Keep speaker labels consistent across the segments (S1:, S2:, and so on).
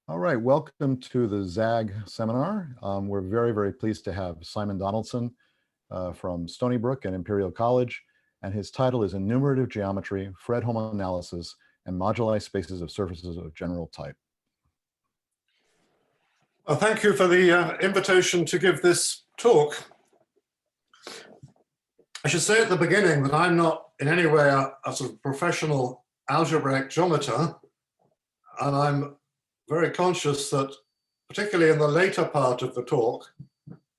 S1: All right, welcome to the ZAG seminar. We're very, very pleased to have Simon Donaldson from Stony Brook and Imperial College, and his title is Enumerative Geometry, Fredholm Analysis, and Moduli Spaces of Surfaces of General Type.
S2: Well, thank you for the invitation to give this talk. I should say at the beginning that I'm not in any way a sort of professional algebraic geometer, and I'm very conscious that, particularly in the later part of the talk,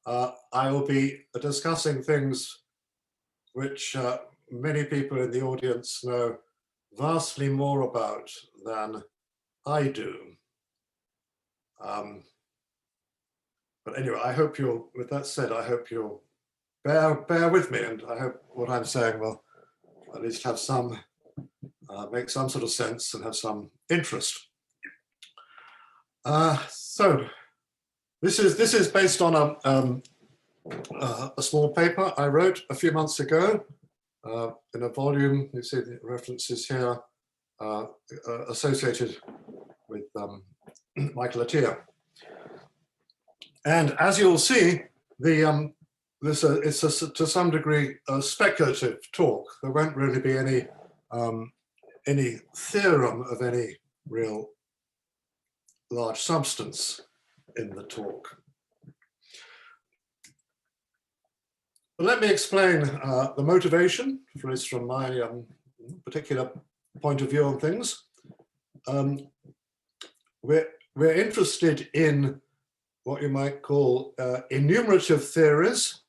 S2: I will be discussing things which many people in the audience know vastly more about than I do. But anyway, I hope you'll, with that said, I hope you'll bear with me, and I hope what I'm saying will at least have some, make some sort of sense and have some interest. So this is based on a small paper I wrote a few months ago in a volume. You see the references here associated with Michael Attia. And as you'll see, it's to some degree a speculative talk. There won't really be any theorem of any real large substance in the talk. But let me explain the motivation, at least from my particular point of view on things. We're interested in what you might call enumerative theories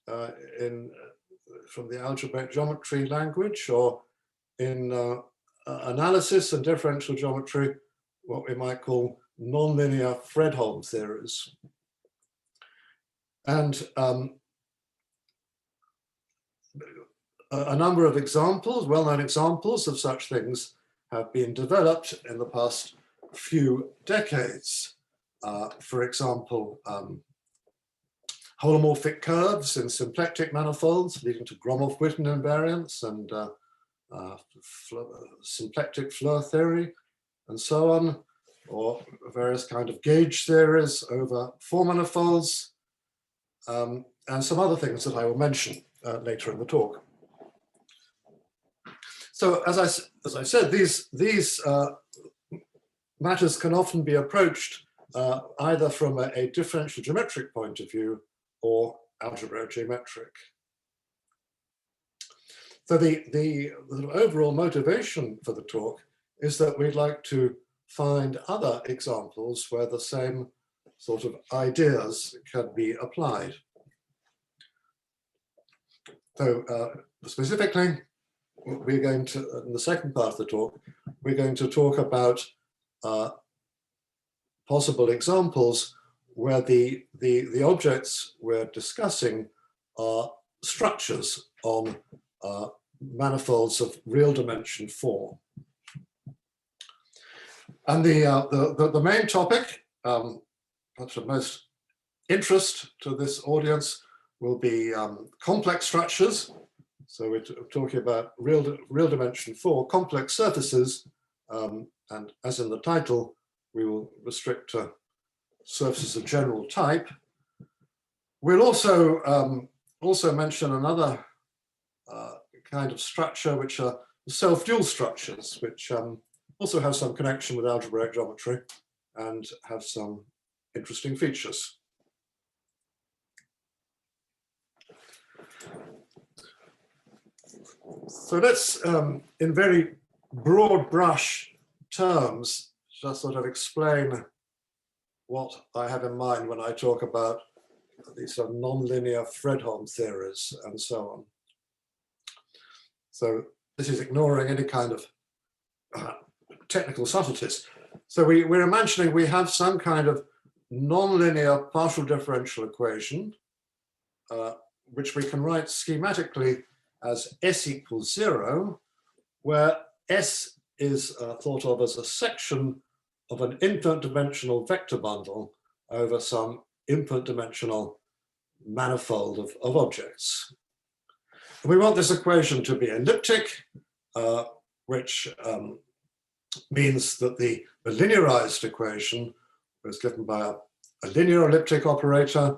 S2: from the algebraic geometry language, or in analysis and differential geometry, what we might call nonlinear Fredholm theories. And a number of examples, well-known examples of such things have been developed in the past few decades. For example, holomorphic curves in symplectic manifolds leading to Gromov-Witten invariants and symplectic Floer theory, and so on, or various kind of gauge theories over four manifolds, and some other things that I will mention later in the talk. So as I said, these matters can often be approached either from a differential geometric point of view or algebra-geometric. So the overall motivation for the talk is that we'd like to find other examples where the same sort of ideas can be applied. So specifically, we're going to, in the second part of the talk, we're going to talk about possible examples where the objects we're discussing are structures on manifolds of real dimension 4. And the main topic, perhaps of most interest to this audience, will be complex structures. So we're talking about real dimension 4 complex surfaces, and as in the title, we will restrict to surfaces of general type. We'll also mention another kind of structure, which are self-dual structures, which also have some connection with algebraic geometry and have some interesting features. So let's, in very broad brush terms, just sort of explain what I have in mind when I talk about these sort of nonlinear Fredholm theories and so on. So this is ignoring any kind of technical subtleties. So we're imagining we have some kind of nonlinear partial differential equation, which we can write schematically as S equals 0, where S is thought of as a section of an infinite dimensional vector bundle over some infinite dimensional manifold of objects. We want this equation to be elliptic, which means that the linearized equation was given by a linear elliptic operator.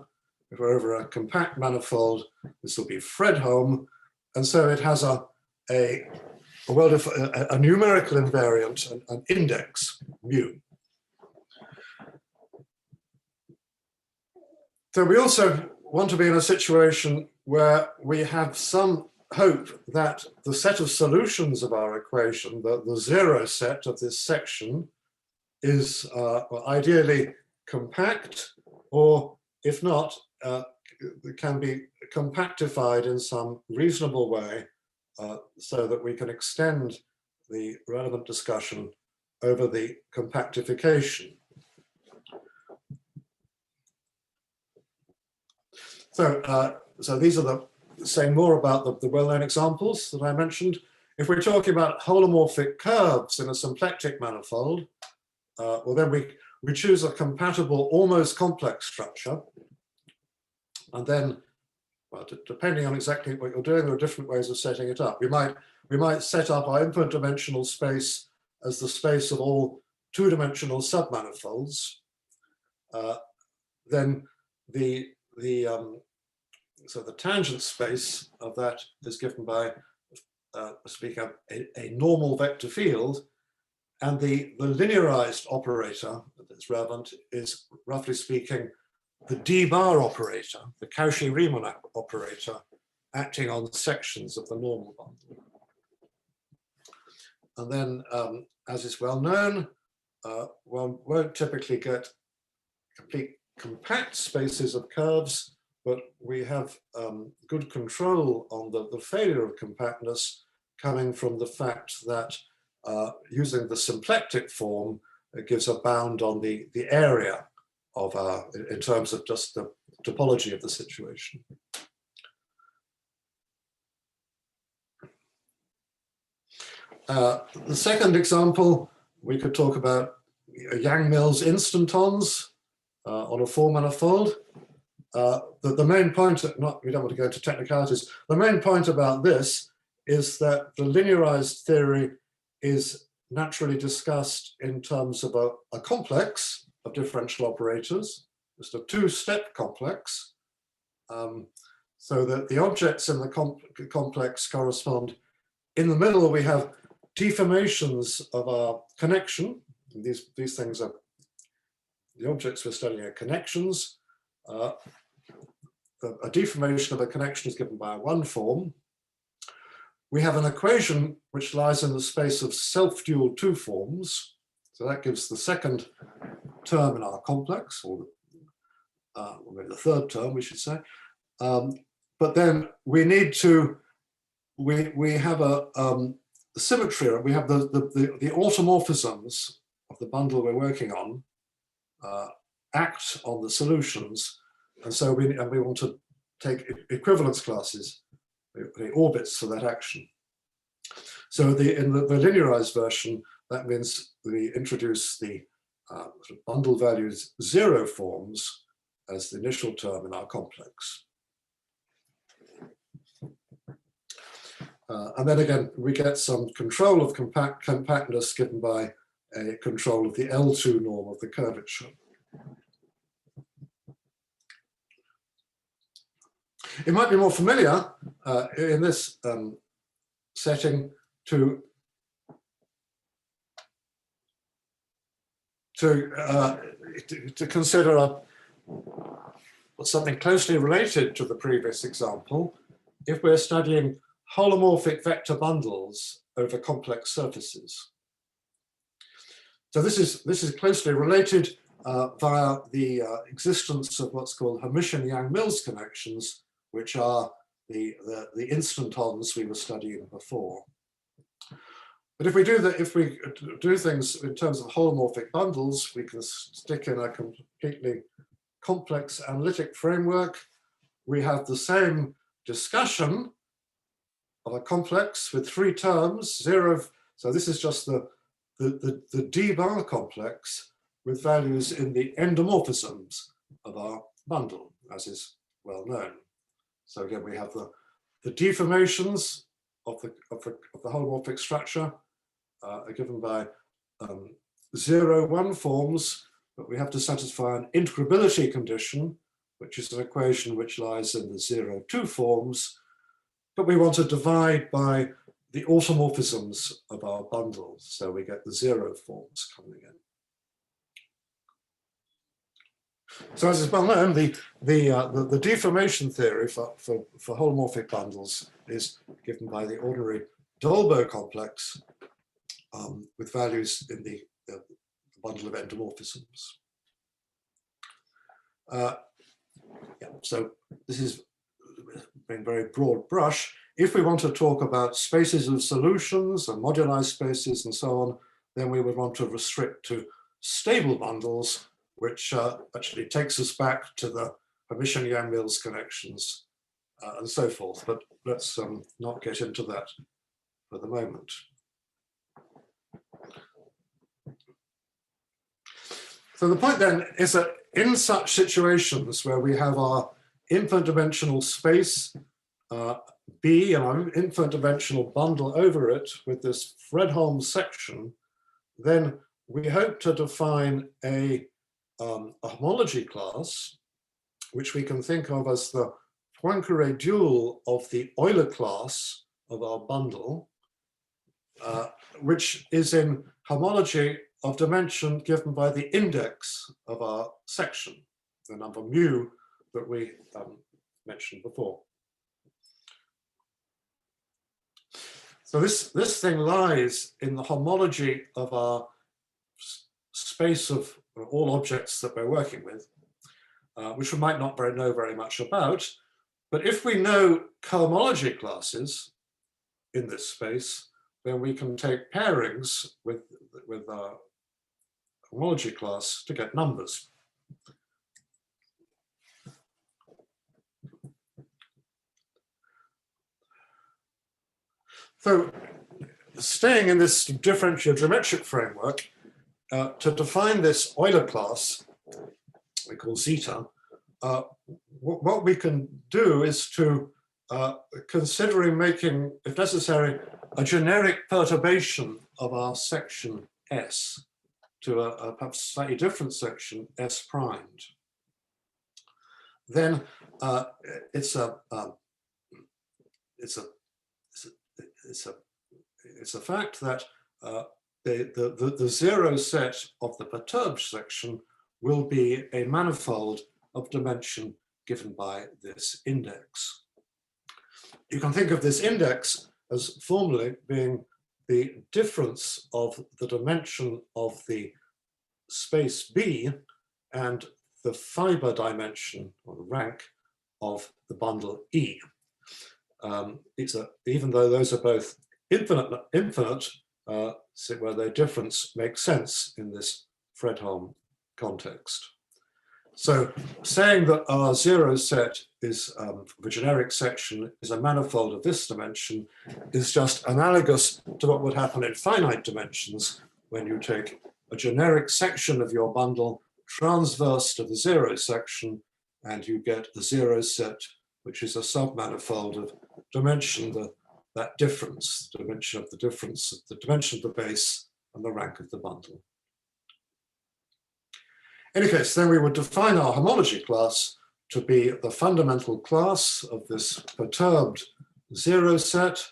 S2: If we're over a compact manifold, this will be Fredholm, and so it has a numerical invariant, an index mu. So we also want to be in a situation where we have some hope that the set of solutions of our equation, the zero set of this section, is ideally compact, or if not, can be compactified in some reasonable way so that we can extend the relevant discussion over the compactification. So these are saying more about the well-known examples that I mentioned. If we're talking about holomorphic curves in a symplectic manifold, well then we choose a compatible almost complex structure, and then, well, depending on exactly what you're doing, there are different ways of setting it up. We might set up our infinite dimensional space as the space of all two-dimensional submanifolds. Then so the tangent space of that is given by speaking of a normal vector field, and the linearized operator that's relevant is, roughly speaking, the d-bar operator, the Cauchy-Riemann operator, acting on sections of the normal bundle. And then, as is well known, one won't typically get complete compact spaces of curves, but we have good control on the failure of compactness coming from the fact that using the symplectic form, it gives a bound on the area of in terms of just the topology of the situation. The second example, we could talk about Yang-Mills instantons on a four manifold. The main point, we don't want to go into technicalities, the main point about this is that the linearized theory is naturally discussed in terms of a complex of differential operators, just a two-step complex, so that the objects in the complex correspond. In the middle, we have deformations of our connection. These things are, the objects we're studying are connections. A deformation of a connection is given by one form. We have an equation which lies in the space of self-dual two forms. So that gives the second term in our complex, or maybe the third term, we should say. But then we need to, we have a symmetry. We have the automorphisms of the bundle we're working on act on the solutions. And so we want to take equivalence classes, the orbits for that action. So in the linearized version, that means we introduce the bundle values zero forms as the initial term in our complex. And then again, we get some control of compactness given by a control of the L2 norm of the curvature. It might be more familiar in this setting to consider something closely related to the previous example. If we're studying holomorphic vector bundles over complex surfaces. So this is closely related via the existence of what's called Hermitian Yang-Mills connections, which are the instantons we were studying before. But if we do things in terms of holomorphic bundles, we can stick in a completely complex analytic framework. We have the same discussion of a complex with three terms, zero. So this is just the d-bar complex with values in the endomorphisms of our bundle, as is well known. So again, we have the deformations of the holomorphic structure are given by 0, 1 forms, but we have to satisfy an integrability condition, which is an equation which lies in the 0, 2 forms, but we want to divide by the automorphisms of our bundles, so we get the 0 forms coming in. So as is well known, the deformation theory for holomorphic bundles is given by the ordinary Dolbeau complex with values in the bundle of endomorphisms. So this is being very broad brush. If we want to talk about spaces of solutions and moduli spaces and so on, then we would want to restrict to stable bundles, which actually takes us back to the Hermitian-Yang-Mills connections and so forth. But let's not get into that for the moment. So the point then is that in such situations where we have our infinite dimensional space B and our infinite dimensional bundle over it with this Fredholm section, then we hope to define a homology class, which we can think of as the Poincare dual of the Euler class of our bundle, which is in homology of dimension given by the index of our section, the number mu that we mentioned before. So this thing lies in the homology of our space of all objects that we're working with, which we might not know very much about. But if we know cohomology classes in this space, then we can take pairings with our homology class to get numbers. So staying in this differential geometric framework, to define this Euler class, we call zeta, what we can do is to, considering making, if necessary, a generic perturbation of our section S to a perhaps slightly different section S primed. Then it's a fact that the zero set of the perturbed section will be a manifold of dimension given by this index. You can think of this index as formally being the difference of the dimension of the space B and the fiber dimension or the rank of the bundle E. Even though those are both infinite, where their difference makes sense in this Fredholm context. So saying that our zero set is the generic section is a manifold of this dimension is just analogous to what would happen in finite dimensions when you take a generic section of your bundle transverse to the zero section and you get the zero set, which is a submanifold of dimension, that difference, the dimension of the difference, the dimension of the base and the rank of the bundle. In any case, then we would define our homology class to be the fundamental class of this perturbed zero set.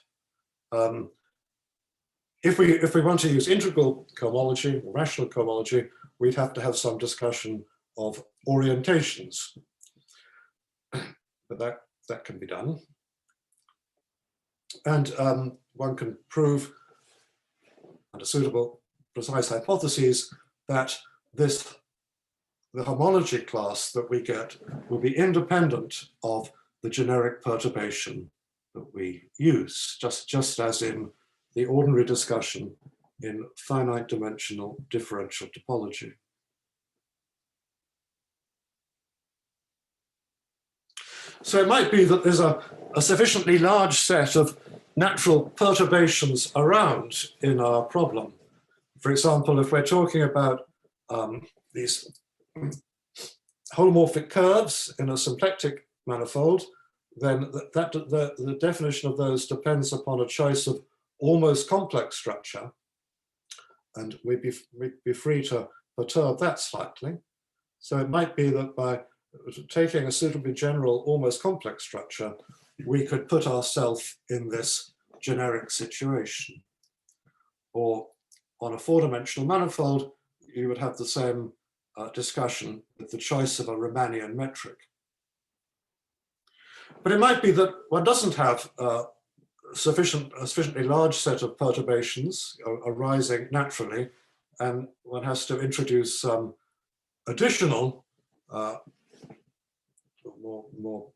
S2: If we want to use integral cohomology, or rational cohomology, we'd have to have some discussion of orientations. But that can be done. And one can prove under suitable precise hypotheses that the homology class that we get will be independent of the generic perturbation that we use, just as in the ordinary discussion in finite dimensional differential topology. So it might be that there's a sufficiently large set of natural perturbations around in our problem. For example, if we're talking about these holomorphic curves in a symplectic manifold, then the definition of those depends upon a choice of almost complex structure. and we'd be free to perturb that slightly. So it might be that by taking a suitably general, almost complex structure, we could put ourselves in this generic situation. Or on a four-dimensional manifold, you would have the same discussion with the choice of a Riemannian metric. But it might be that one doesn't have a sufficiently large set of perturbations arising naturally, and one has to introduce some additional, more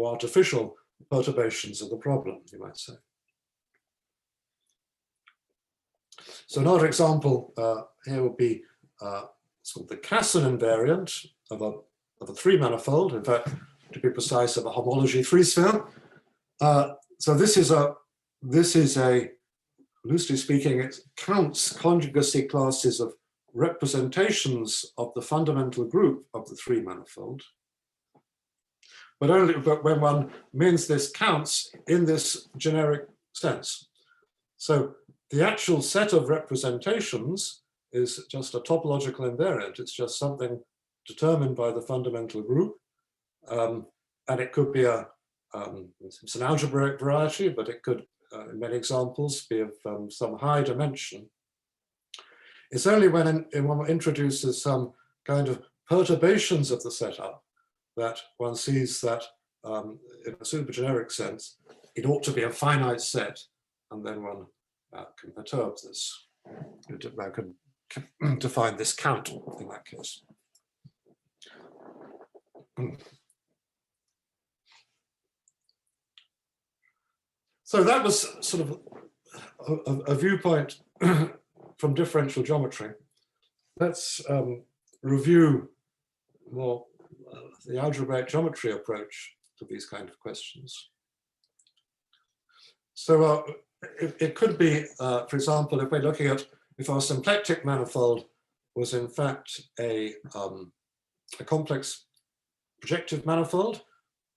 S2: artificial perturbations of the problem, you might say. So another example here would be sort of the Casson invariant of a three manifold, in fact, to be precise, of a homology three-sphere. So this is a, loosely speaking, it counts conjugacy classes of representations of the fundamental group of the three manifold, but when one means this counts in this generic sense. So the actual set of representations is just a topological invariant. It's just something determined by the fundamental group. And it could be it's an algebraic variety, but it could, in many examples, be of some high dimension. It's only when one introduces some kind of perturbations of the setup that one sees that, in a supergeneric sense, it ought to be a finite set, and then one can perturb this. One can define this count in that case. So that was sort of a viewpoint from differential geometry. Let's review more the algebraic geometry approach to these kind of questions. So it could be, for example, if we're looking at if our symplectic manifold was in fact a complex projective manifold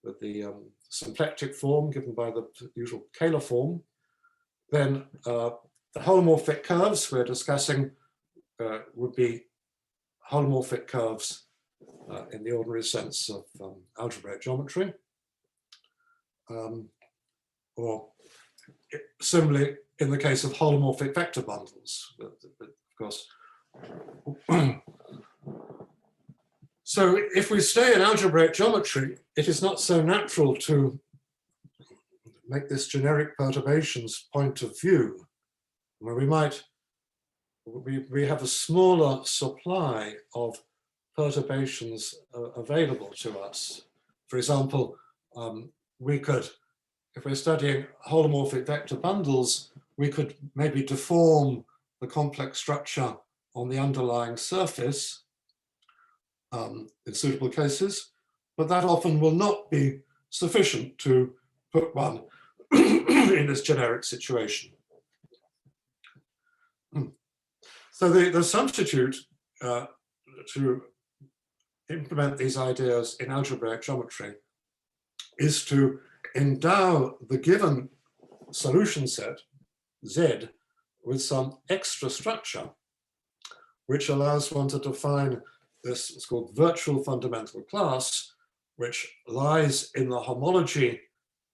S2: with the symplectic form given by the usual Kähler form, then the holomorphic curves we're discussing would be holomorphic curves in the ordinary sense of algebraic geometry. Or similarly, in the case of holomorphic vector bundles, but of course. So if we stay in algebraic geometry, it is not so natural to make this generic perturbations point of view, where we have a smaller supply of perturbations available to us. For example, we could, if we're studying holomorphic vector bundles, we could maybe deform the complex structure on the underlying surface in suitable cases, but that often will not be sufficient to put one in this generic situation. So the substitute to implement these ideas in algebraic geometry is to endow the given solution set, Z, with some extra structure, which allows one to define this, it's called virtual fundamental class, which lies in the homology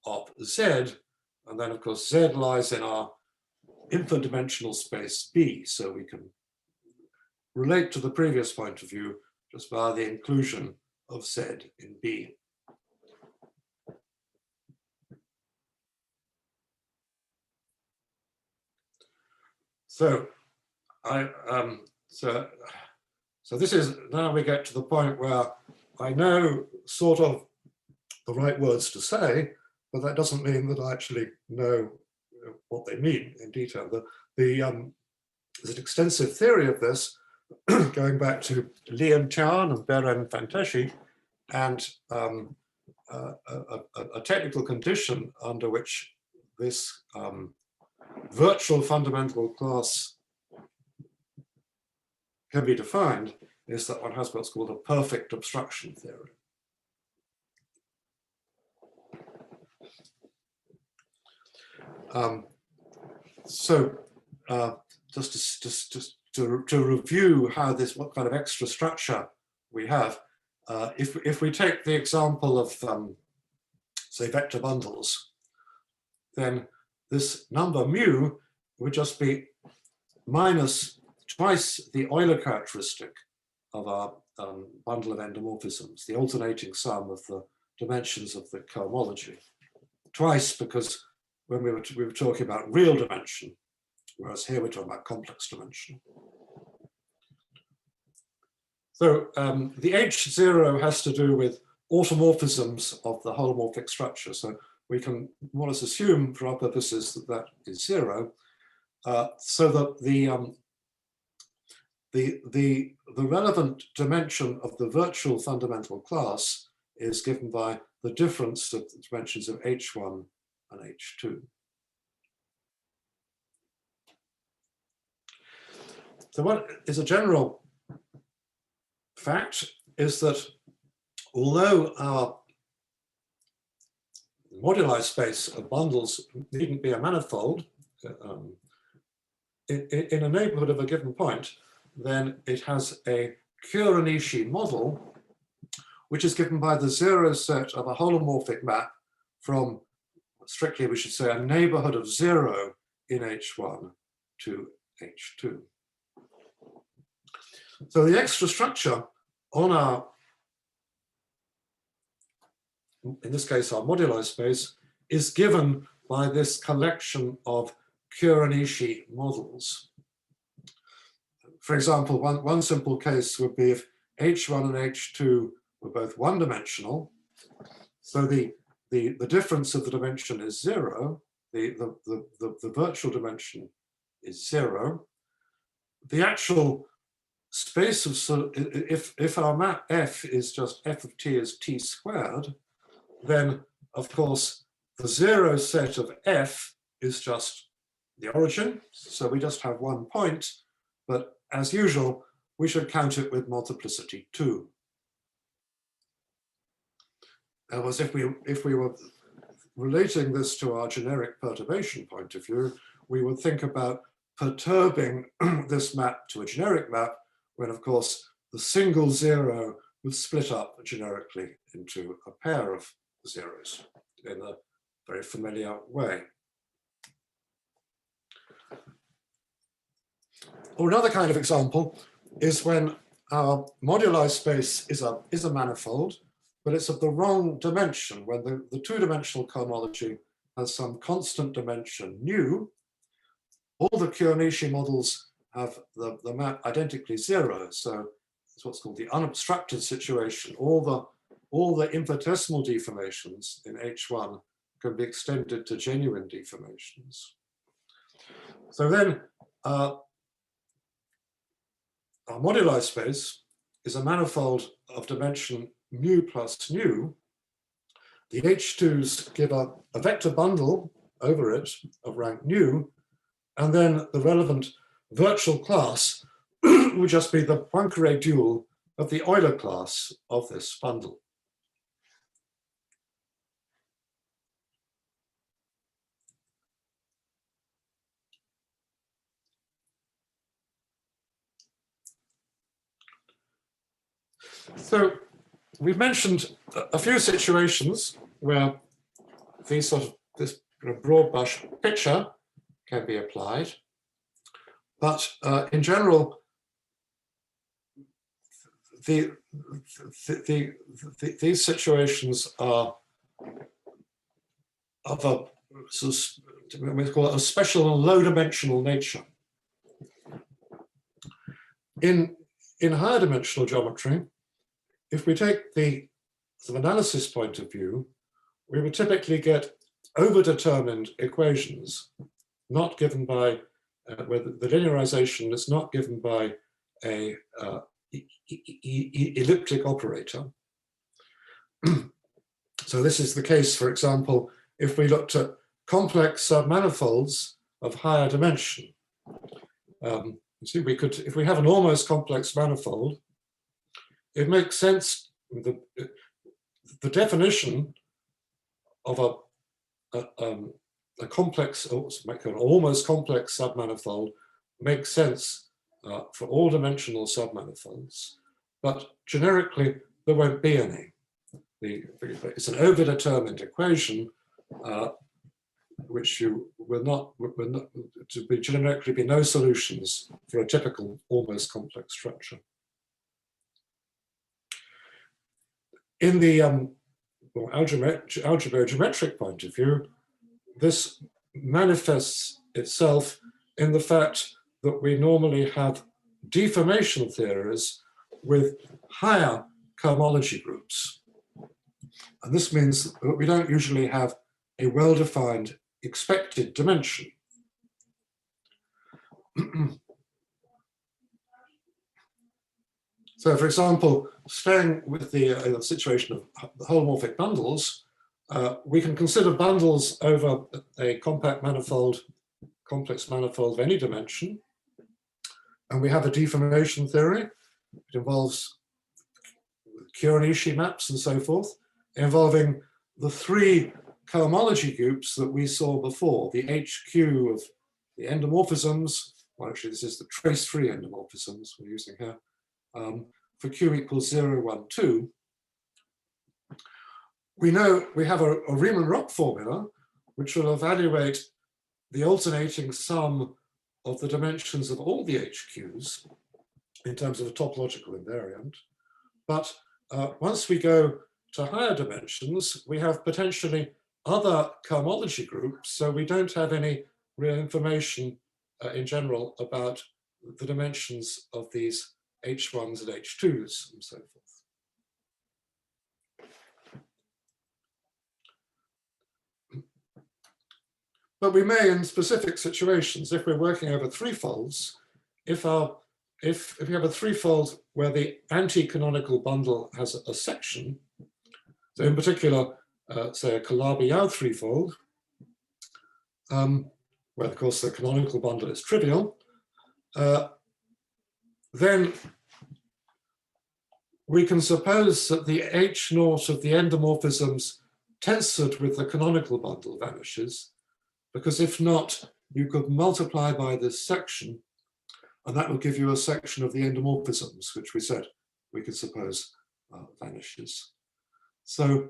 S2: of Z, and then of course Z lies in our infinite dimensional space B, so we can relate to the previous point of view just via the inclusion of Z in B. So so this is, now we get to the point where I know sort of the right words to say, but that doesn't mean that I actually know what they mean in detail. There's an extensive theory of this going back to Lian Tian and Beren Fanteschi, and a technical condition under which this virtual fundamental class can be defined is that one has what's called a perfect obstruction theory. to review how this, what kind of extra structure we have, if we take the example of, say, vector bundles, then this number mu would just be minus twice the Euler characteristic of our bundle of endomorphisms, the alternating sum of the dimensions of the cohomology. Twice, because when we were talking about real dimension, whereas here we're talking about complex dimension. So the H0 has to do with automorphisms of the holomorphic structure. So we can more or less assume for our purposes that that is 0, so that the relevant dimension of the virtual fundamental class is given by the difference of the dimensions of H1 and H2. So what is a general fact is that although our moduli space of bundles needn't be a manifold, in a neighborhood of a given point, then it has a Kuranishi model, which is given by the zero set of a holomorphic map from, strictly we should say, a neighborhood of 0 in H1 to H2. So the extra structure on our, in this case, our moduli space, is given by this collection of Kuranishi models. For example, one simple case would be if H1 and H2 were both one-dimensional, so the difference of the dimension is 0, the virtual dimension is 0. The actual space of, if our map F is just f of t is t squared, then of course the 0 set of F is just the origin, so we just have one point, but as usual, we should count it with multiplicity 2. In other words, if we were relating this to our generic perturbation point of view, we would think about perturbing this map to a generic map, when of course the single 0 would split up generically into a pair of zeros in a very familiar way. Or another kind of example is when our moduli space is a manifold, but it's of the wrong dimension, when the two-dimensional cohomology has some constant dimension nu. All the Kuranishi models have the map identically 0, so it's what's called the unobstructed situation. All the infinitesimal deformations in H1 can be extended to genuine deformations. So then our moduli space is a manifold of dimension mu plus nu. The H2s give a vector bundle over it of rank nu, and then the relevant virtual class would just be the Poincare dual of the Euler class of this bundle. So we've mentioned a few situations where this broad brush picture can be applied, but in general, these situations are of a we call it a special and low-dimensional nature. In higher dimensional geometry, if we take the analysis point of view, we would typically get overdetermined equations, not given by, where the linearization is not given by a elliptic operator. So this is the case, for example, if we looked at complex submanifolds of higher dimension. You see, we could, if we have an almost complex manifold, it makes sense, the definition of a complex, or an almost complex submanifold make sense for all dimensional submanifolds, but generically there won't be any. It's an overdetermined equation which you will not to be generically be no solutions for a typical almost complex structure. In the algebraic point of view, this manifests itself in the fact that we normally have deformation theories with higher cohomology groups. And this means that we don't usually have a well-defined expected dimension. So, for example, staying with the situation of the holomorphic bundles, we can consider bundles over a compact manifold, complex manifold of any dimension. And we have a deformation theory. It involves Kuranishi maps and so forth, involving the three cohomology groups that we saw before, the HQ of the endomorphisms. Well, actually, this is the trace-free endomorphisms we're using here. For Q equals 0, 1, 2, we know we have a Riemann-Roch formula which will evaluate the alternating sum of the dimensions of all the HQs in terms of a topological invariant. But once we go to higher dimensions, we have potentially other cohomology groups, so we don't have any real information in general about the dimensions of these H1s and H2s and so forth. But we may, in specific situations, if we're working over threefolds, if we have a threefold where the anti-canonical bundle has a section, so in particular, say a Calabi-Yau threefold, where of course the canonical bundle is trivial, then we can suppose that the H0 of the endomorphisms tensored with the canonical bundle vanishes, because if not, you could multiply by this section, and that will give you a section of the endomorphisms, which we said we could suppose vanishes. So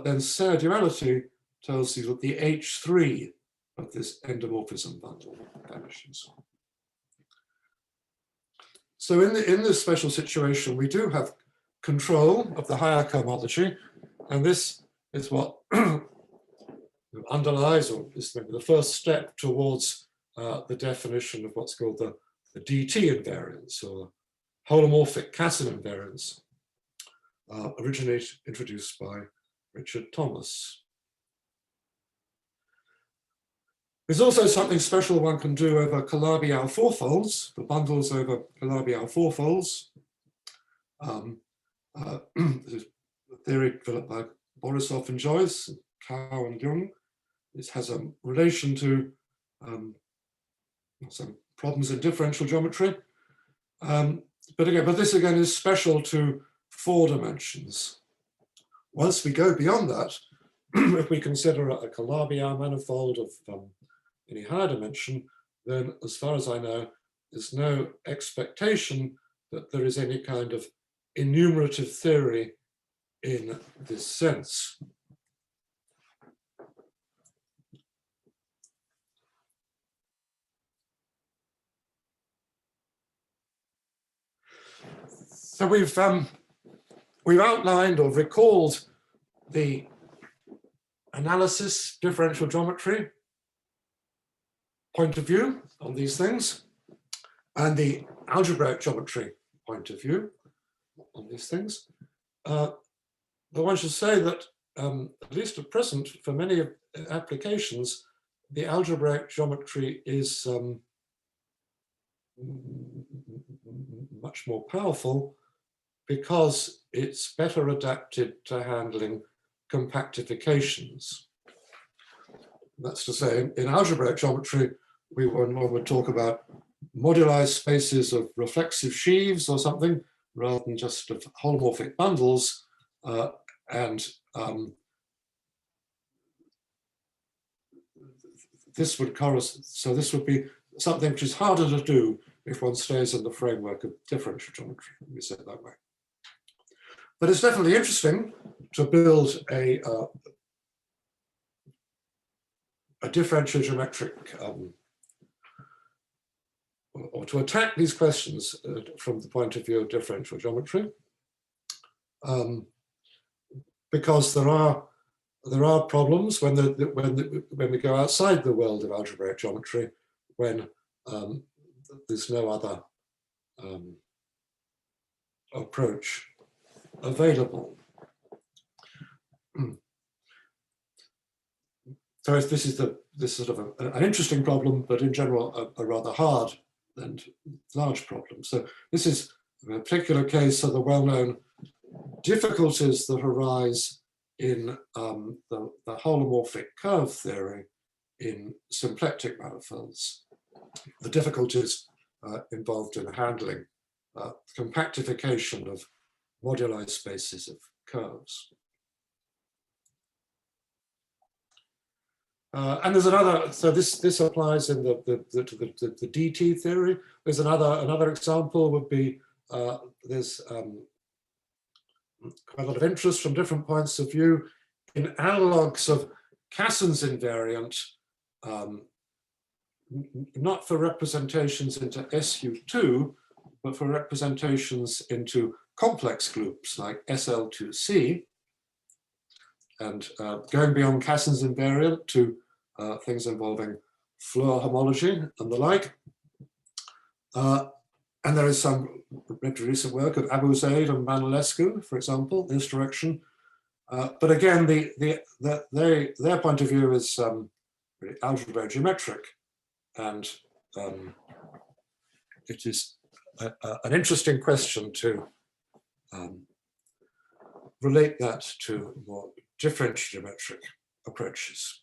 S2: then Serre duality tells you that the H3 of this endomorphism bundle vanishes. So in this special situation, we do have control of the higher cohomology, and this is what underlies, or is the first step towards the definition of what's called the DT invariance, or holomorphic Casson invariance, originally introduced by Richard Thomas. There's also something special one can do over Calabi-Yau fourfolds, the bundles over Calabi-Yau fourfolds. This is a theory developed by Borisov and Joyce, Kao and Jung. This has a relation to some problems in differential geometry. But this again is special to 4 dimensions. Once we go beyond that, if we consider a Calabi-Yau manifold of any higher dimension, then as far as I know, there's no expectation that there is any kind of enumerative theory in this sense. So we've outlined or recalled the analysis differential geometry point of view on these things, and the algebraic geometry point of view on these things. But one should say that, at least at present, for many applications, the algebraic geometry is much more powerful because it's better adapted to handling compactifications. That's to say, in algebraic geometry, one would talk about moduli spaces of reflexive sheaves or something, rather than just of holomorphic bundles, this would correspond. So this would be something which is harder to do if one stays in the framework of differential geometry, let me say it that way. But it's definitely interesting to build a differential geometric, or to attack these questions from the point of view of differential geometry, because there are problems when we go outside the world of algebraic geometry, when there's no other approach available. So this is sort of an interesting problem, but in general a rather hard and large problem. So this is a particular case of the well-known difficulties that arise in the holomorphic curve theory in symplectic manifolds. The difficulties involved in handling compactification of moduli spaces of curves. And there's another, so this applies in the DT theory. There's another example would be, there's quite a lot of interest from different points of view in analogues of Cason's invariant, not for representations into SU2, but for representations into complex groups like SL2C, and going beyond Cason's invariant to things involving Floer homology and the like. And there is some recent work of Abu Zaid and Manolescu, for example, in this direction. But again, their point of view is really algebraic geometric, and it is an interesting question to relate that to more differential geometric approaches.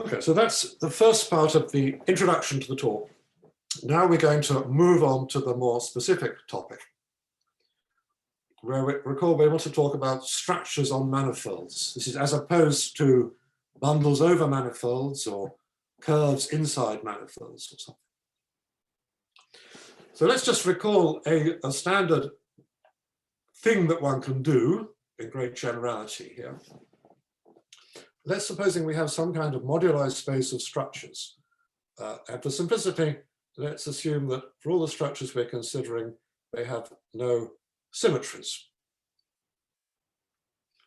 S2: Okay, so that's the first part of the introduction to the talk. Now we're going to move on to the more specific topic, where recall we want to talk about structures on manifolds. This is as opposed to bundles over manifolds or curves inside manifolds or something. So let's just recall a standard thing that one can do in great generality here. Let's supposing we have some kind of moduli space of structures. And for simplicity, let's assume that for all the structures we're considering, they have no symmetries.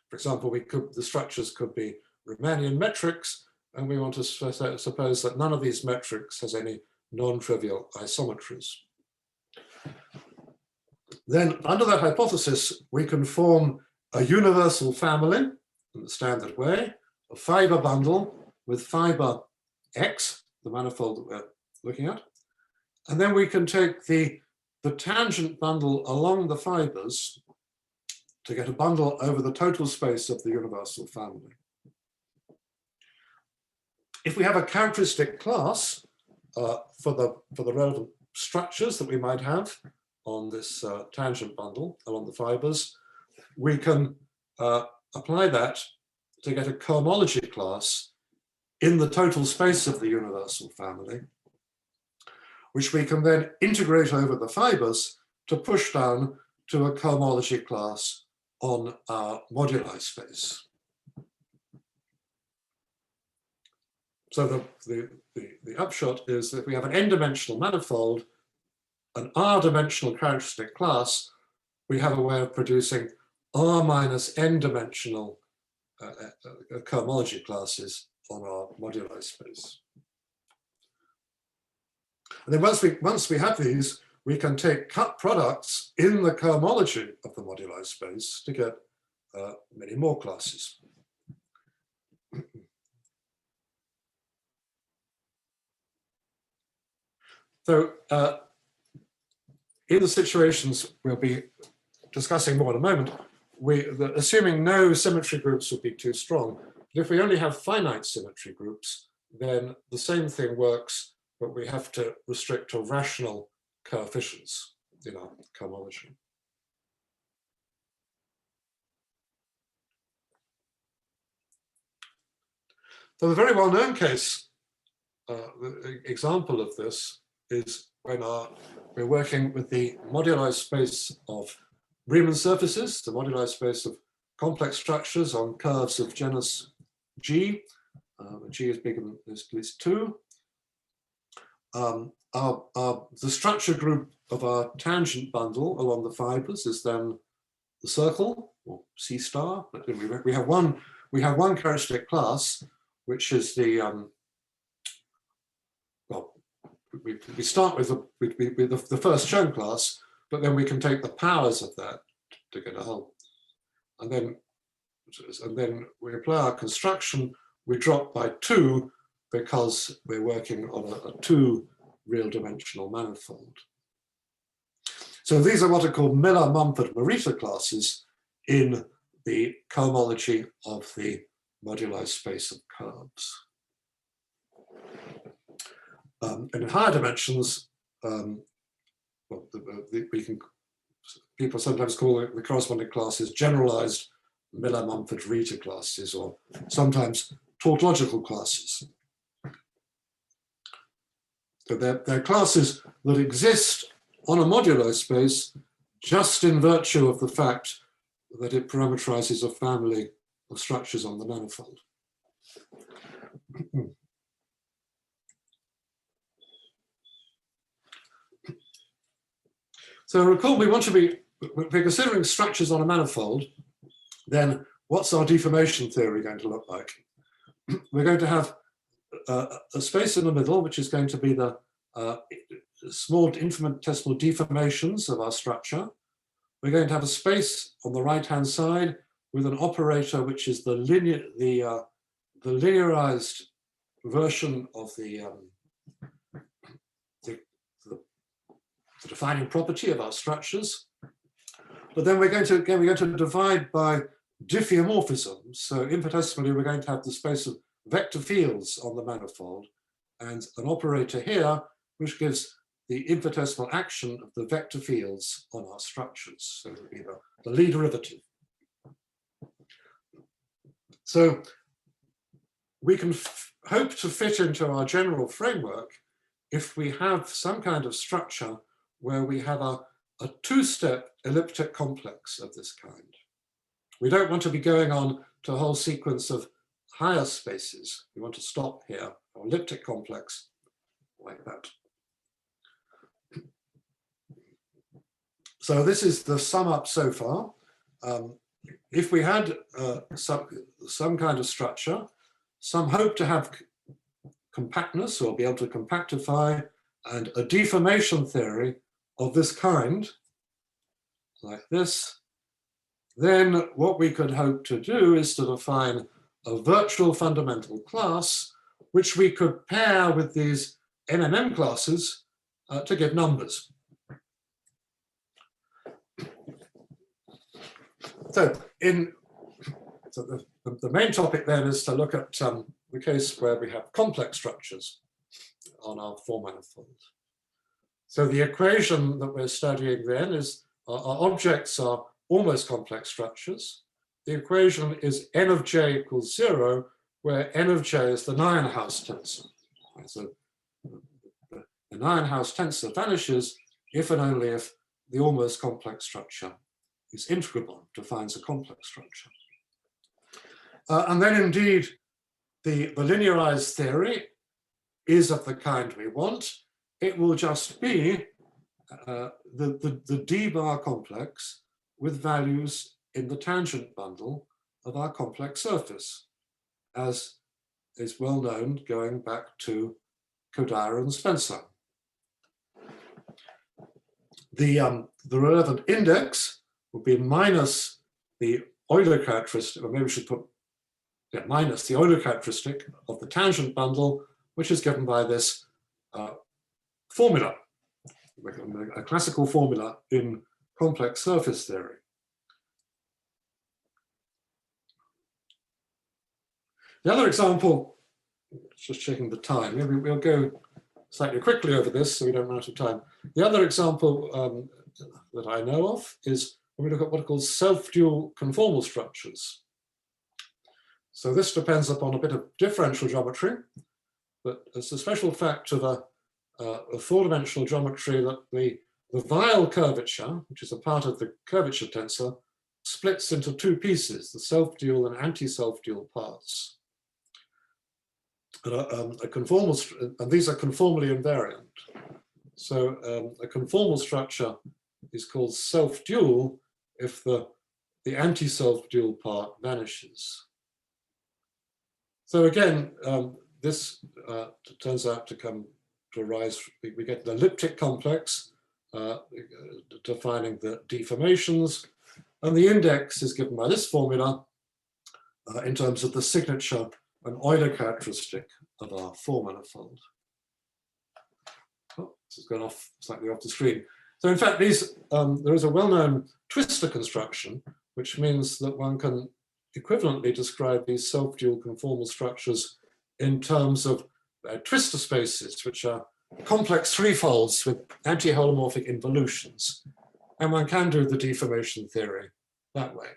S2: For example, the structures could be Riemannian metrics, and we want to suppose that none of these metrics has any non-trivial isometries. Then, under that hypothesis, we can form a universal family in the standard way, a fiber bundle with fiber X, the manifold that we're looking at. And then we can take the tangent bundle along the fibers to get a bundle over the total space of the universal family. If we have a characteristic class for the relevant structures that we might have on this tangent bundle along the fibers, we can apply that to get a cohomology class in the total space of the universal family, which we can then integrate over the fibers to push down to a cohomology class on our moduli space. So the upshot is that we have an n-dimensional manifold, an r-dimensional characteristic class, we have a way of producing r minus n-dimensional cohomology classes on our moduli space. And then once we have these, we can take cut products in the cohomology of the moduli space to get many more classes. So in the situations we'll be discussing more in a moment, assuming no symmetry groups would be too strong. But if we only have finite symmetry groups, then the same thing works, but we have to restrict to rational coefficients in our cohomology. So the very well-known case, the example of this is when we're working with the moduli space of Riemann surfaces, the moduli space of complex structures on curves of genus G. G is bigger than at least 2. The structure group of our tangent bundle along the fibers is then the circle, or C star. We have one characteristic class, which is the well, we start with the first shown class, but then we can take the powers of that to get a whole, and then we apply our construction. We drop by 2 because we're working on a 2 real dimensional manifold. So these are what are called Miller, Mumford, Morita classes in the cohomology of the moduli space of curves. And in higher dimensions, people sometimes call the corresponding classes generalized Miller, Mumford, Rita classes, or sometimes tautological classes. So they're classes that exist on a moduli space just in virtue of the fact that it parameterizes a family of structures on the manifold. So recall, we're considering structures on a manifold, then what's our deformation theory going to look like? We're going to have a space in the middle, which is going to be the small infinitesimal deformations of our structure. We're going to have a space on the right-hand side with an operator which is the linearized version of the defining property of our structures. But then we're going to divide by diffeomorphisms. So infinitesimally, we're going to have the space of vector fields on the manifold and an operator here which gives the infinitesimal action of the vector fields on our structures. So it would be the Lie derivative. So we can hope to fit into our general framework if we have some kind of structure where we have a 2-step elliptic complex of this kind. We don't want to be going on to a whole sequence of higher spaces. We want to stop here, an elliptic complex like that. So this is the sum up so far. If we had some kind of structure, some hope to have compactness or be able to compactify, and a deformation theory of this kind, like this, then what we could hope to do is to define a virtual fundamental class, which we could pair with these MMM classes to give numbers. So the main topic then is to look at the case where we have complex structures on our 4 manifold. So the equation that we're studying then is our objects are almost complex structures. The equation is n of j equals 0, where n of j is the Nijenhuis tensor. So the Nijenhuis tensor vanishes if and only if the almost complex structure is integrable, defines a complex structure. And then indeed, the linearized theory is of the kind we want. It will just be the D-bar complex with values in the tangent bundle of our complex surface, as is well known going back to Kodaira and Spencer. The relevant index would be minus the Euler characteristic, or maybe we should put minus the Euler characteristic of the tangent bundle, which is given by this formula, a classical formula in complex surface theory. The other example, just checking the time, maybe we'll go slightly quickly over this so we don't run out of time. The other example that I know of is when we look at what are called self-dual conformal structures. So this depends upon a bit of differential geometry, but it's a special fact of a four-dimensional geometry that the Weyl curvature, which is a part of the curvature tensor, splits into two pieces, the self-dual and anti-self-dual parts. And and these are conformally invariant. So a conformal structure is called self-dual if the anti-self-dual part vanishes. So again, this turns out to come to arise, we get an elliptic complex defining the deformations, and the index is given by this formula in terms of the signature and Euler characteristic of our four manifold. Oh, this has gone off slightly off the screen. So in fact, there is a well-known twistor construction, which means that one can equivalently describe these self-dual conformal structures in terms of twistor spaces, which are complex threefolds with anti-holomorphic involutions. And one can do the deformation theory that way.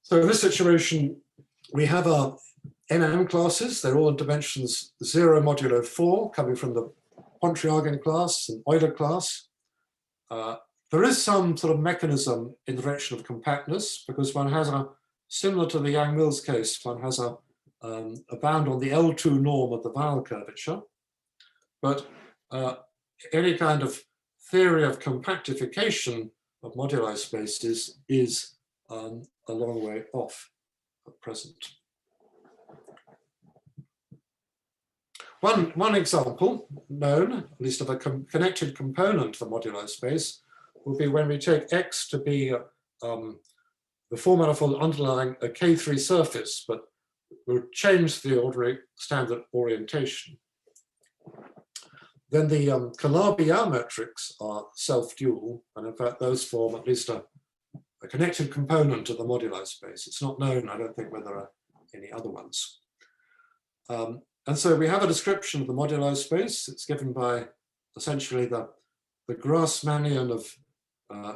S2: So in this situation, we have our NM classes. They're all in dimensions 0 modulo 4, coming from the Pontryagin class and Euler class. There is some sort of mechanism in the direction of compactness, because one has similar to the Yang-Mills case, one has a bound on the L2 norm of the Weyl curvature. But any kind of theory of compactification of moduli spaces is a long way off at present. One example known, at least of a connected component of the moduli space, would be when we take X to be the four manifold underlying a K3 surface, but we'll change the ordinary standard orientation. Then the Calabi-Yau metrics are self-dual, and in fact those form at least a connected component of the moduli space. It's not known, I don't think, whether there are any other ones. And so we have a description of the moduli space. It's given by essentially the Grassmannian of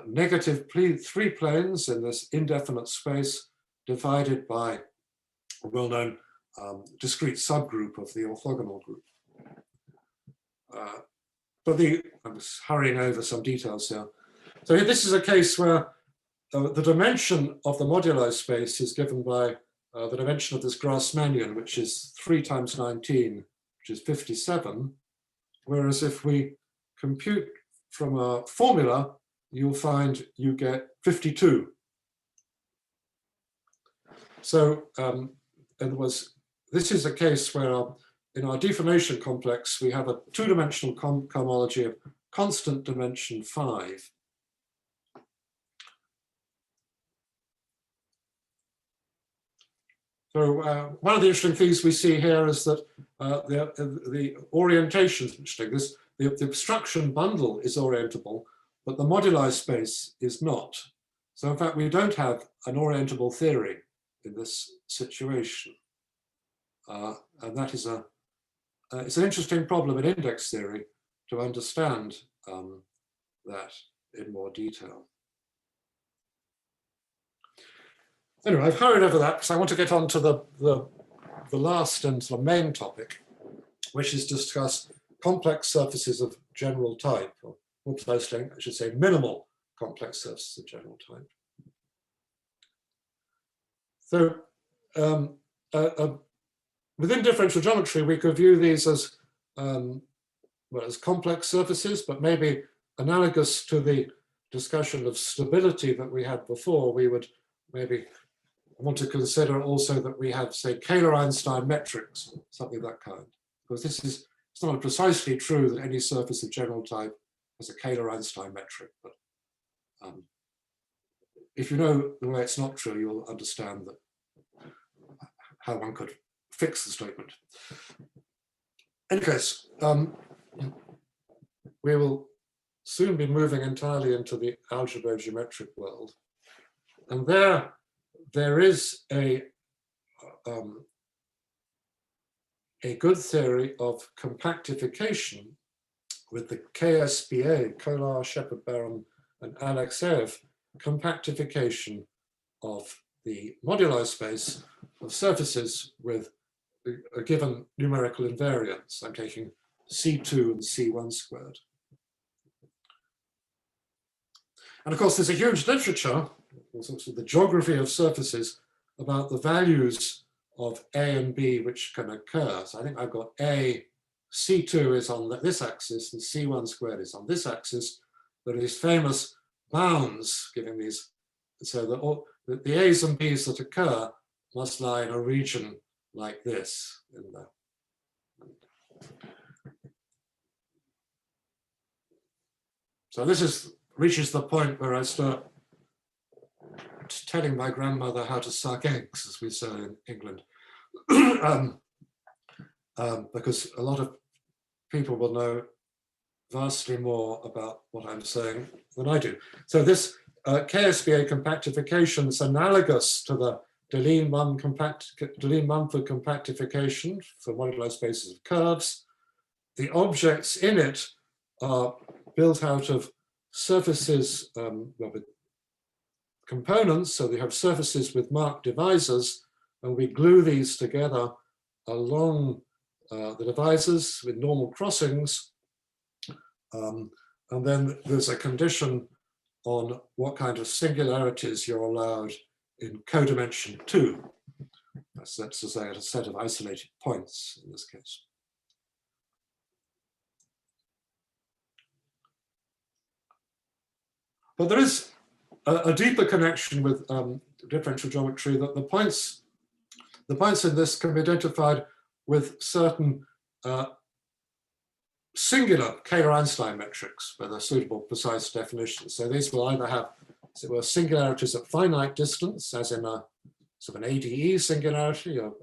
S2: negative three planes in this indefinite space divided by a well-known discrete subgroup of the orthogonal group. I was hurrying over some details here. So this is a case where the dimension of the moduli space is given by the dimension of this Grassmannian, which is 3 times 19, which is 57. Whereas if we compute from a formula, you'll find you get 52. So this is a case where in our deformation complex, we have a two-dimensional cohomology of constant dimension 5. So one of the interesting things we see here is that the orientation is interesting. The obstruction bundle is orientable, but the moduli space is not. So in fact, we don't have an orientable theory in this situation. And that is it's an interesting problem in index theory to understand that in more detail. Anyway, I've hurried over that because I want to get on to the last and sort of main topic, which is discuss complex surfaces of general type, or more precisely, I should say minimal complex surfaces of general type. So within differential geometry, we could view these as, as complex surfaces, but maybe analogous to the discussion of stability that we had before, we would maybe want to consider also that we have, say, Kähler-Einstein metrics, something of that kind. Because it's not precisely true that any surface of general type has a Kähler-Einstein metric, but if you know the way it's not true, you'll understand that how one could fix the statement. In any case, we will soon be moving entirely into the algebro-geometric world. And there is a good theory of compactification with the KSBA, Kolar, Shepard-Barron, and Alexeyev compactification of the moduli space of surfaces with a given numerical invariance. I'm taking C2 and C1 squared. And of course, there's a huge literature, also the geography of surfaces, about the values of A and B which can occur. So I think I've got A, C2 is on this axis and C1 squared is on this axis. There are these famous bounds giving these, so that the A's and B's that occur must lie in a region like this. So this reaches the point where I start telling my grandmother how to suck eggs, as we say in England, because a lot of people will know vastly more about what I'm saying than I do. So this KSBA compactification is analogous to the Deligne-Mumford compactification for moduli spaces of curves. The objects in it are built out of surfaces with components, so they have surfaces with marked divisors, and we glue these together along the divisors with normal crossings, and then there's a condition on what kind of singularities you're allowed in codimension 2. That's to say at a set of isolated points in this case. But there is a deeper connection with differential geometry, that the points in this can be identified with certain singular Kähler-Einstein metrics with a suitable precise definition. So these will either have, as it were, singularities at finite distance, as in a sort of an ADE singularity, or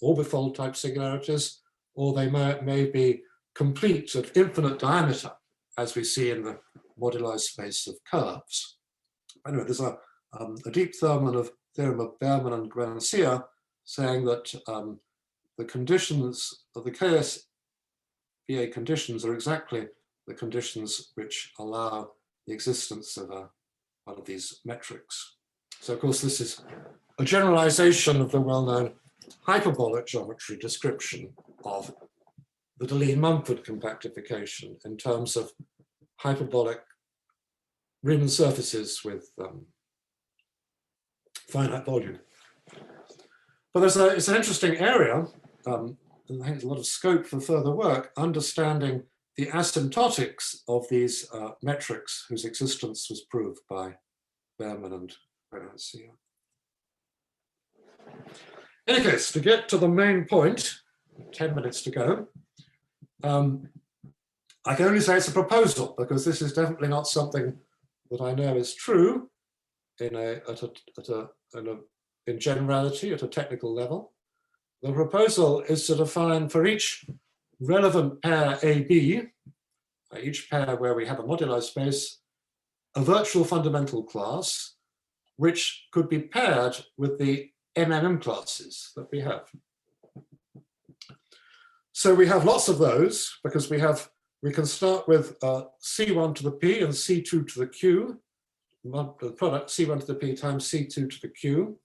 S2: orbifold type singularities, or they may be complete at infinite diameter, as we see in the moduli space of curves. Anyway, there's a deep theorem of Beerman and Grancia saying that the conditions of the KSBA conditions are exactly the conditions which allow the existence of one of these metrics. So of course, this is a generalization of the well-known hyperbolic geometry description of the Deligne-Mumford compactification in terms of hyperbolic Riemann surfaces with finite volume. But it's an interesting area, and I think there's a lot of scope for further work, understanding the asymptotics of these metrics whose existence was proved by Beerman and Grancia. In any case, to get to the main point, 10 minutes to go, I can only say it's a proposal, because this is definitely not something that I know is true in generality at a technical level. The proposal is to define for each relevant pair AB, each pair where we have a moduli space, a virtual fundamental class, which could be paired with the MMM classes that we have. So we have lots of those, because we can start with C1 to the P and C2 to the Q, the product C1 to the P times C2 to the Q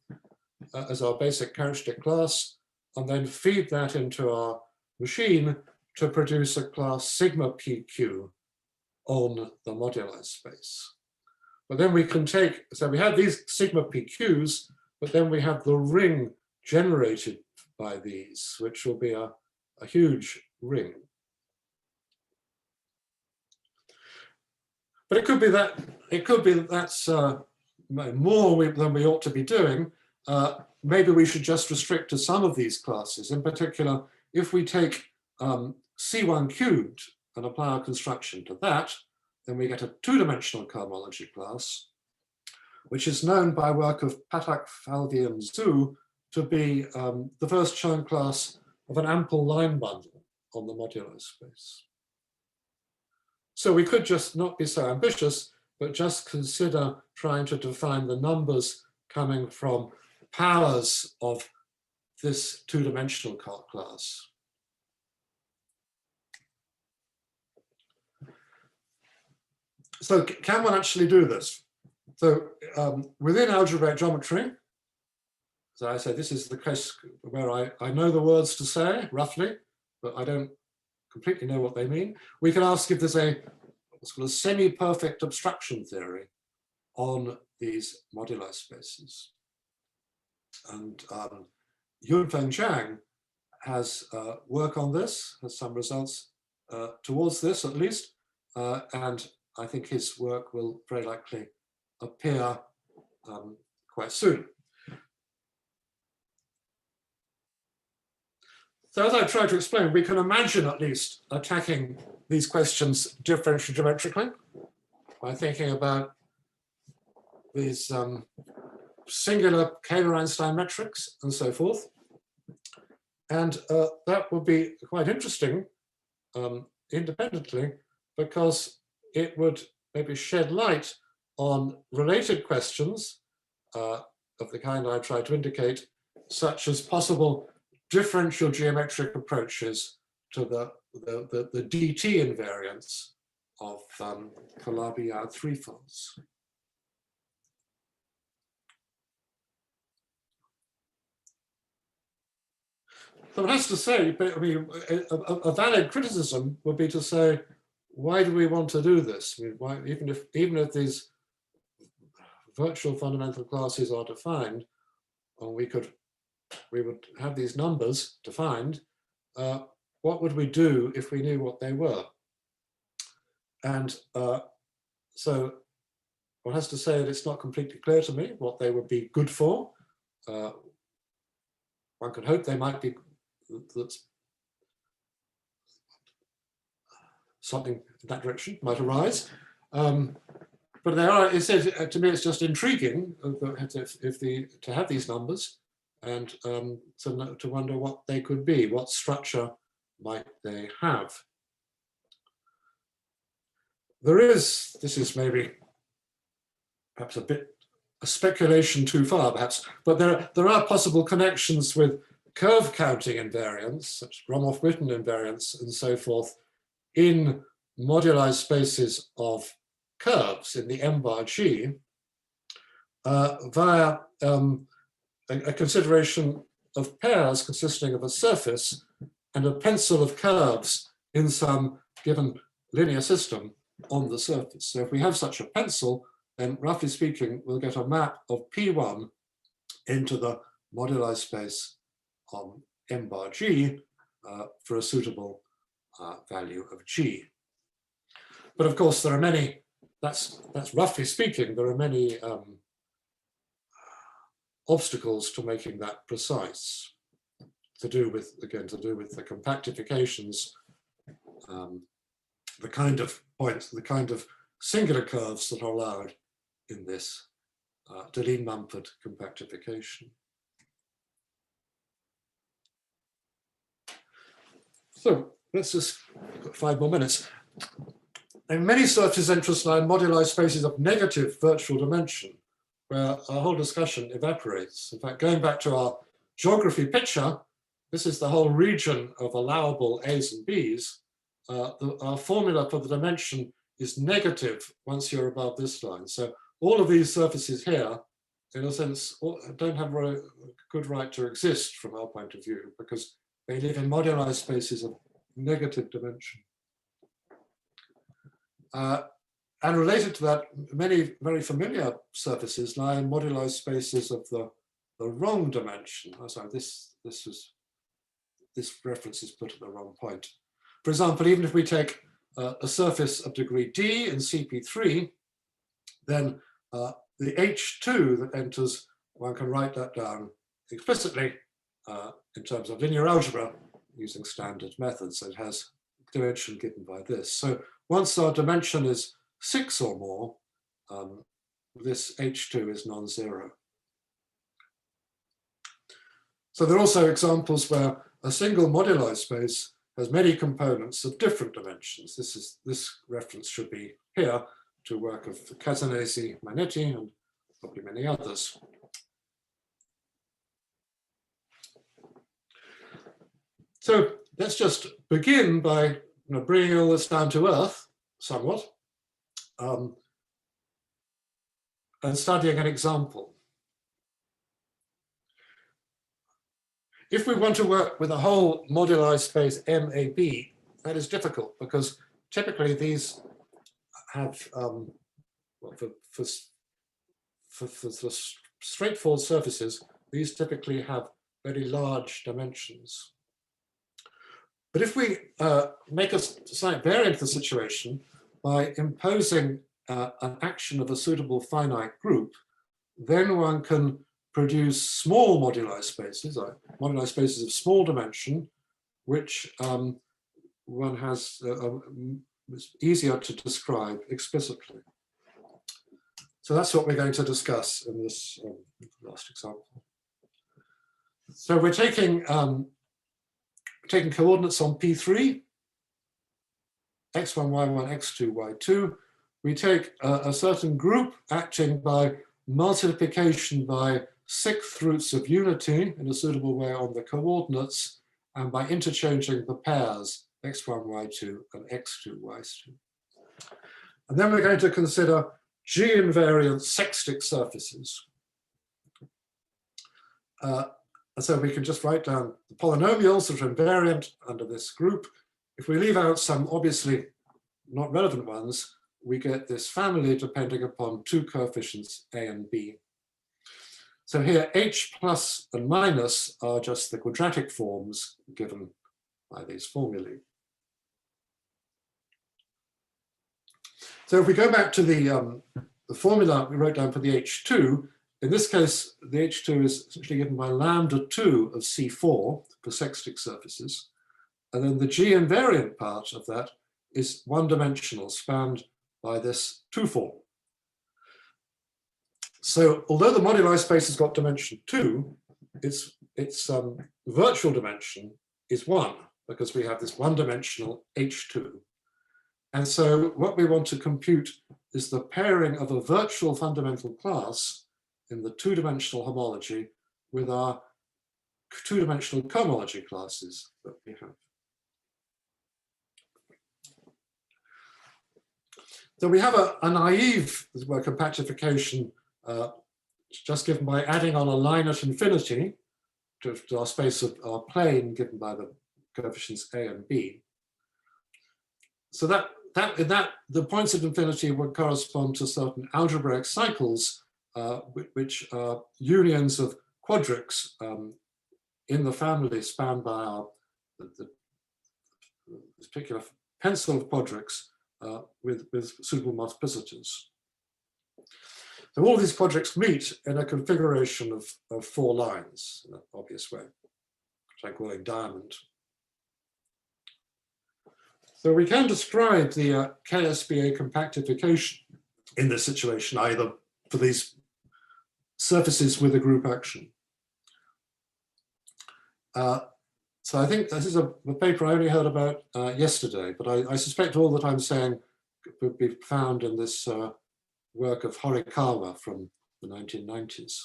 S2: as our basic characteristic class, and then feed that into our machine to produce a class sigma PQ on the moduli space. But then we can take, so we have these sigma PQs, but then we have the ring generated by these, which will be a huge ring. But it could be that's more than we ought to be doing. Maybe we should just restrict to some of these classes. In particular, if we take C1 cubed and apply our construction to that, then we get a two-dimensional cohomology class, which is known by work of Patak, Falvey, and Zhu to be the first Chern class of an ample line bundle on the modular space. So we could just not be so ambitious, but just consider trying to define the numbers coming from powers of this two-dimensional class. So can one actually do this? So within algebraic geometry, So I say this is the case where I know the words to say, roughly, but I don't completely know what they mean. We can ask if there's what's called a semi-perfect abstraction theory on these moduli spaces. And Yunfeng Zhang has work on this, has some results towards this at least, and I think his work will very likely appear quite soon. So as I tried to explain, we can imagine at least attacking these questions differentially geometrically by thinking about these singular Kähler-Einstein metrics and so forth. And that would be quite interesting independently, because it would maybe shed light on related questions of the kind I tried to indicate, such as possible differential geometric approaches to the DT invariants of Calabi-Yau threefolds. So it has to say, I mean, a valid criticism would be to say, why do we want to do this? I mean, why, even if these virtual fundamental classes are defined, or we would have these numbers defined, what would we do if we knew what they were? And so one has to say that it's not completely clear to me what they would be good for. One could hope they might be something in that direction might arise. But they are, to me, it's just intriguing to have these numbers and to wonder what they could be, what structure might they have. This is maybe perhaps a speculation too far, perhaps, but there are possible connections with curve counting invariants, such Gromov-Witten invariants and so forth, in moduli spaces of curves in the M bar G via a consideration of pairs consisting of a surface and a pencil of curves in some given linear system on the surface. So if we have such a pencil, then roughly speaking, we'll get a map of P1 into the moduli space on M bar G for a suitable value of G. But of course, there are many, that's roughly speaking, there are many obstacles to making that precise, to do with the compactifications, the kind of points, the kind of singular curves that are allowed in this Deligne-Mumford compactification. So let's just put 5 more minutes. In many searches interest lie moduli spaces of negative virtual dimension, where our whole discussion evaporates. In fact, going back to our geography picture, this is the whole region of allowable A's and B's. Our formula for the dimension is negative once you're above this line. So all of these surfaces here, in a sense, don't have a good right to exist from our point of view, because they live in moduli spaces of negative dimension. And related to that, many very familiar surfaces lie in moduli spaces of the wrong dimension. Oh, sorry, this reference is put at the wrong point. For example, even if we take a surface of degree D in CP3, then the H2 that enters, one can write that down explicitly in terms of linear algebra using standard methods. So it has dimension given by this. So once our dimension is 6 or more, this H2 is non-zero. So there are also examples where a single moduli space has many components of different dimensions. This reference should be here to work of Casanesi, Manetti, and probably many others. So let's just begin by bringing all this down to earth somewhat, and studying an example. if we want to work with a whole moduli space MAB, that is difficult because typically these have, well, for straightforward surfaces, these typically have very large dimensions. But if we make a slight variant of the situation by imposing an action of a suitable finite group, then one can produce small moduli spaces of small dimension, which one has it's easier to describe explicitly. So that's what we're going to discuss in this last example. So we're taking coordinates on P3, x1, y1, x2, y2. We take a certain group acting by multiplication by sixth roots of unity in a suitable way on the coordinates, and by interchanging the pairs x1, y2 and x2, y2. And then we're going to consider G-invariant sextic surfaces. So we can just write down the polynomials that are invariant under this group. If we leave out some obviously not relevant ones, we get this family depending upon two coefficients a and b. So here h plus and minus are just the quadratic forms given by these formulae. So if we go back to the formula we wrote down for the H2, in this case, the H2 is essentially given by lambda 2 of C4 for sextic surfaces. And then the G invariant part of that is one-dimensional, spanned by this 2 form. So although the moduli space has got dimension 2, its virtual dimension is 1, because we have this one-dimensional H2. And so what we want to compute is the pairing of a virtual fundamental class in the two-dimensional homology with our two-dimensional cohomology classes that we have. So we have a naive compactification just given by adding on a line at infinity to our space of our plane given by the coefficients a and b. So the points at infinity would correspond to certain algebraic cycles which are unions of quadrics in the family spanned by the particular pencil of quadrics with suitable multiplicities. So all these quadrics meet in a configuration of 4 lines in an obvious way, which I'm calling diamond. So we can describe the KSBA compactification in this situation, either for these surfaces with a group action. So I think this is a paper I only heard about yesterday, but I suspect all that I'm saying would be found in this work of Horikawa from the 1990s.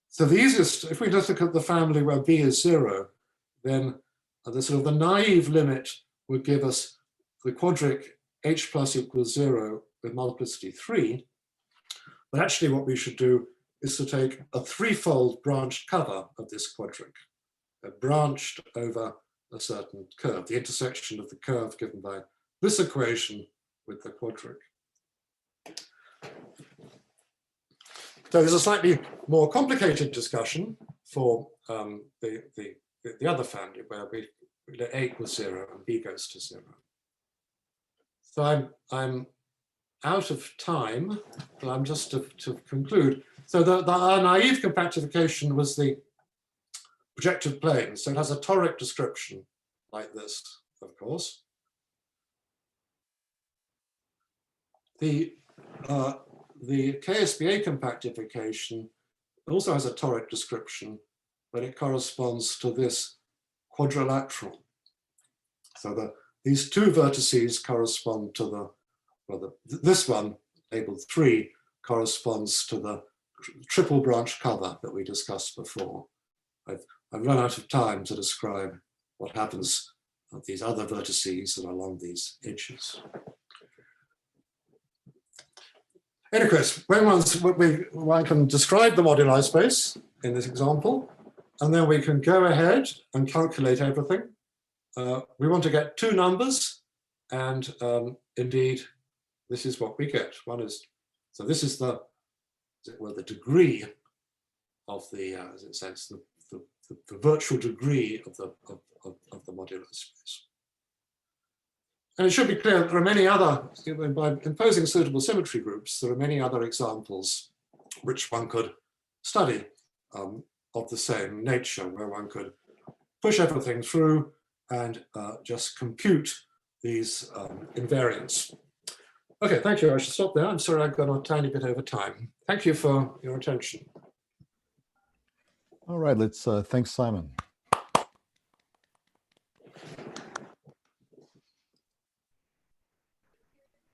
S2: So the easiest, if we just look at the family where b is 0, then the sort of the naive limit would give us the quadric h plus equals 0 with multiplicity 3. But actually what we should do is to take a threefold branched cover of this quadric, branched over a certain curve, the intersection of the curve given by this equation with the quadric. So there's a slightly more complicated discussion for the other family where we let a equals 0 and b goes to 0. So I'm out of time, but I'm just to conclude. So our naive compactification was the projective plane. So it has a toric description like this, of course. The KSBA compactification also has a toric description, but it corresponds to this quadrilateral. So these two vertices correspond to this one, labeled 3, corresponds to the triple branch cover that we discussed before. I've run out of time to describe what happens at these other vertices that are along these edges. any case, one can describe the moduli space in this example, and then we can go ahead and calculate everything. We want to get two numbers, and indeed, this is what we get. So this is the degree of the, as it says, the virtual degree of the modular space. And it should be clear there are many other, by imposing suitable symmetry groups, there are many other examples which one could study of the same nature, where one could push everything through and just compute these invariants. Okay, thank you. I should stop there. I'm sorry I've gone a tiny bit over time. Thank you for your attention.
S1: All right, let's thanks, Simon.